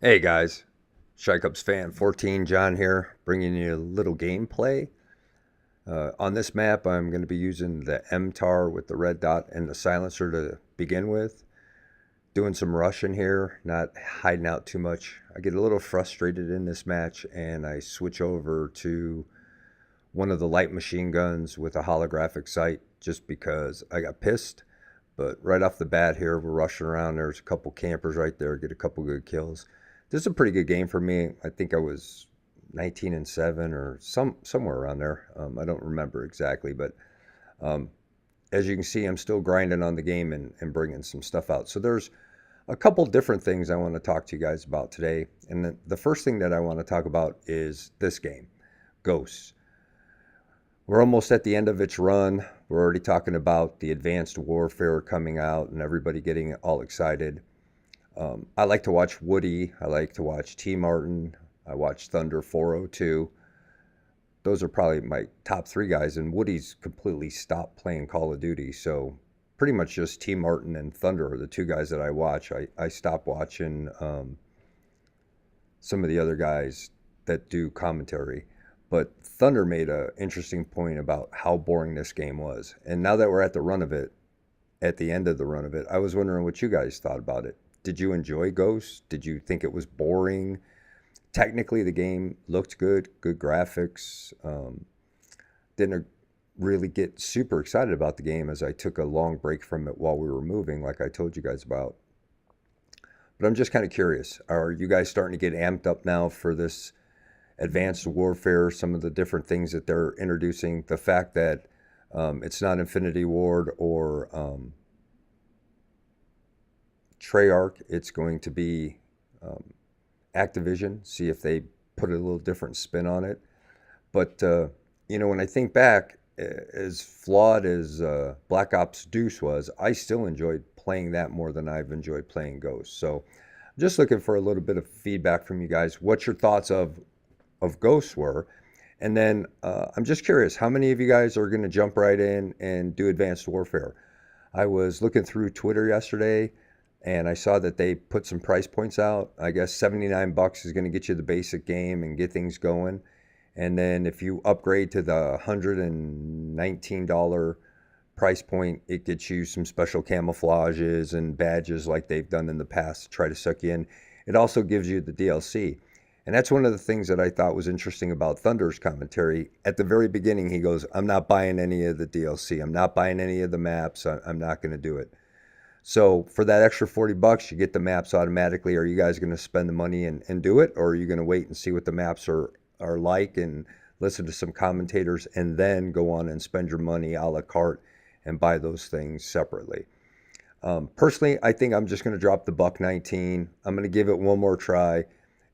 Hey guys, Shy Cubs fan 14 John here, bringing you a little gameplay. On this map, I'm going to be using the MTAR with the red dot and the silencer to begin with. Doing some rushing here, not hiding out too much. I get a little frustrated in this match and I switch over to one of the light machine guns with a holographic sight just because I got pissed. But right off the bat here, we're rushing around. There's a couple campers right there, get a couple good kills. This is a pretty good game for me. I think I was 19 and 7 or somewhere around there. I don't remember exactly, but um, as you can see, I'm still grinding on the game and bringing some stuff out. So there's a couple different things I want to talk to you guys about today. And the first thing that I want to talk about is this game, Ghosts. We're almost at the end of its run. We're already talking about the advanced warfare coming out and everybody getting all excited. I like to watch Woody. I like to watch T Martin. I watch Thunder 402. Those are probably my top three guys. And Woody's completely stopped playing Call of Duty. So pretty much just T Martin and Thunder are the two guys that I watch. I stopped watching some of the other guys that do commentary. But Thunder made an interesting point about how boring this game was. And now that we're at the run of it, at the end of the run of it, I was wondering what you guys thought about it. Did you enjoy Ghosts? Did you think it was boring? Technically, the game looked good, good graphics. Didn't really get super excited about the game as I took a long break from it while we were moving, like I told you guys about. But I'm just kind of curious. Are you guys starting to get amped up now for this advanced warfare, some of the different things that they're introducing, the fact that it's not Infinity Ward or Treyarch, it's going to be Activision, see if they put a little different spin on it. But, when I think back, as flawed as Black Ops Deuce was, I still enjoyed playing that more than I've enjoyed playing Ghost. So I'm just looking for a little bit of feedback from you guys. What your thoughts of Ghosts were. And then I'm just curious, how many of you guys are going to jump right in and do Advanced Warfare? I was looking through Twitter yesterday and I saw that they put some price points out. I guess 79 bucks is going to get you the basic game and get things going. And then if you upgrade to the $119 price point, it gets you some special camouflages and badges like they've done in the past to try to suck you in. It also gives you the DLC. And that's one of the things that I thought was interesting about Thunder's commentary. At the very beginning, he goes, I'm not buying any of the DLC. I'm not buying any of the maps. I'm not going to do it. So for that extra 40 bucks, you get the maps automatically. Are you guys going to spend the money and do it? Or are you going to wait and see what the maps are like and listen to some commentators and then go on and spend your money a la carte and buy those things separately? Personally, I think I'm just going to drop the buck 19. I'm going to give it one more try.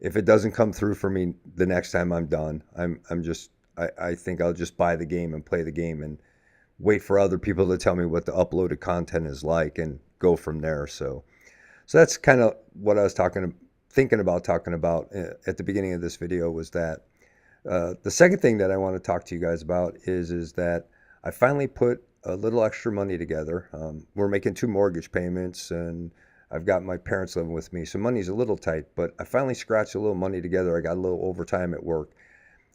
If it doesn't come through for me the next time, I'm done. I think I'll just buy the game and play the game and wait for other people to tell me what the uploaded content is like and go from there. So that's kind of what I was thinking about talking about at the beginning of this video was that the second thing that I want to talk to you guys about is that I finally put a little extra money together. We're making two mortgage payments and I've got my parents living with me, so money's a little tight, but I finally scratched a little money together. I got a little overtime at work,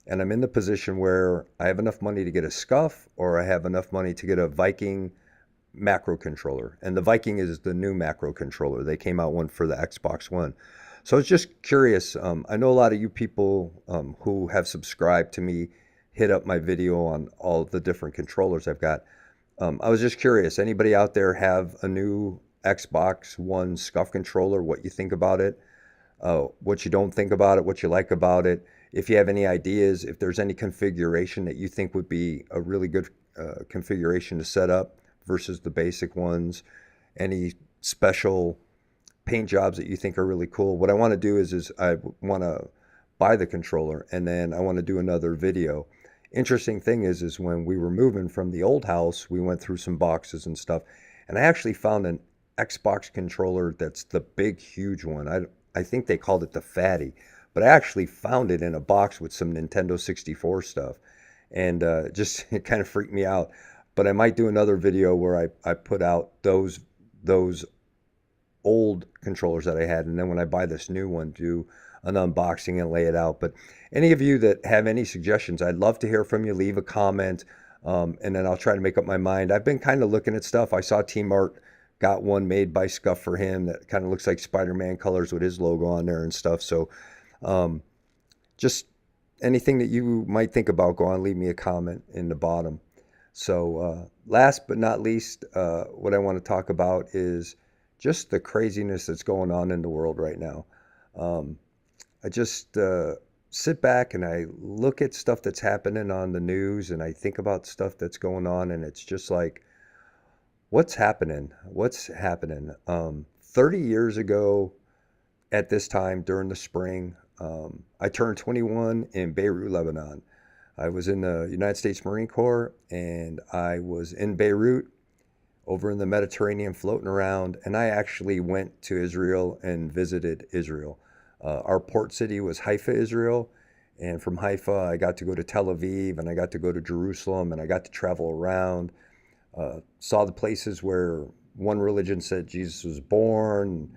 and I'm in the position where I have enough money to get a Scuff, or I have enough money to get a Viking macro controller. And the Viking is the new macro controller. They came out one for the Xbox One. So I was just curious. I know a lot of you people who have subscribed to me hit up my video on all the different controllers I've got. I was just curious. Anybody out there have a new Xbox One Scuff controller? What you think about it? What you don't think about it? What you like about it? If you have any ideas, if there's any configuration that you think would be a really good configuration to set up versus the basic ones, any special paint jobs that you think are really cool. What I want to do is I want to buy the controller and then I want to do another video. Interesting thing is when we were moving from the old house, we went through some boxes and stuff, and I actually found an Xbox controller that's the big, huge one. I think they called it the Fatty, but I actually found it in a box with some Nintendo 64 stuff, and just it kind of freaked me out. But I might do another video where I put out those old controllers that I had, and then when I buy this new one, do an unboxing and lay it out. But any of you that have any suggestions, I'd love to hear from you. Leave a comment, and then I'll try to make up my mind. I've been kind of looking at stuff. I saw Team Art got one made by Scuff for him that kind of looks like Spider-Man colors with his logo on there and stuff. So um, just anything that you might think about, go on, leave me a comment in the bottom. So, last but not least, what I want to talk about is just the craziness that's going on in the world right now. Um, I just sit back and I look at stuff that's happening on the news and I think about stuff that's going on, and it's just like, what's happening? What's happening? 30 years ago, at this time during the spring, I turned 21 in Beirut, Lebanon. I was in the United States Marine Corps, and I was in Beirut over in the Mediterranean floating around, and I actually went to Israel and visited Israel. Our port city was Haifa, Israel, and from Haifa I got to go to Tel Aviv, and I got to go to Jerusalem, and I got to travel around, saw the places where one religion said Jesus was born,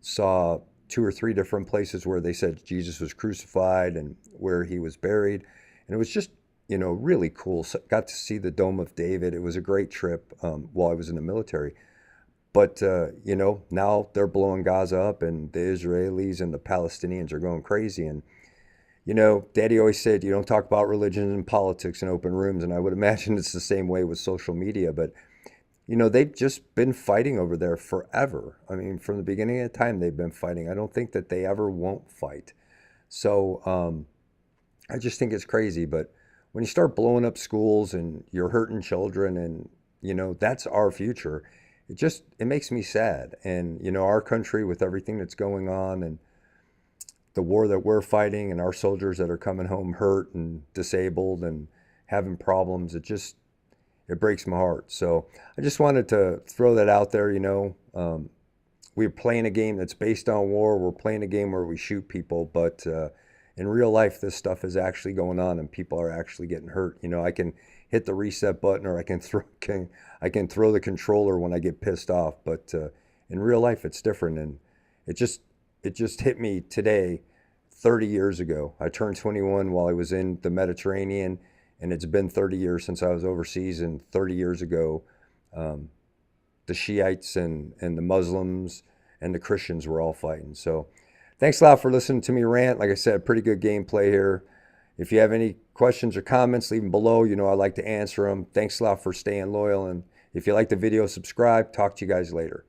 saw two or three different places where they said Jesus was crucified and where he was buried. And it was just, really cool. So got to see the Dome of David. It was a great trip while I was in the military. But, now they're blowing Gaza up, and the Israelis and the Palestinians are going crazy. And, Daddy always said, you don't talk about religion and politics in open rooms. And I would imagine it's the same way with social media. But they've just been fighting over there forever. I mean, from the beginning of time, they've been fighting. I don't think that they ever won't fight. So I just think it's crazy. But when you start blowing up schools and you're hurting children, and that's our future, it makes me sad. And our country, with everything that's going on and the war that we're fighting, and our soldiers that are coming home hurt and disabled and having problems, it breaks my heart. So I just wanted to throw that out there. We're playing a game that's based on war. We're playing a game where we shoot people, but in real life, this stuff is actually going on, and people are actually getting hurt. I can hit the reset button, or I can throw the controller when I get pissed off. But in real life, it's different, and it just hit me today. 30 years ago, I turned 21 while I was in the Mediterranean, and it's been 30 years since I was overseas. And 30 years ago, the Shiites and the Muslims and the Christians were all fighting. So thanks a lot for listening to me rant. Like I said, pretty good gameplay here. If you have any questions or comments, leave them below. I like to answer them. Thanks a lot for staying loyal. And if you like the video, subscribe. Talk to you guys later.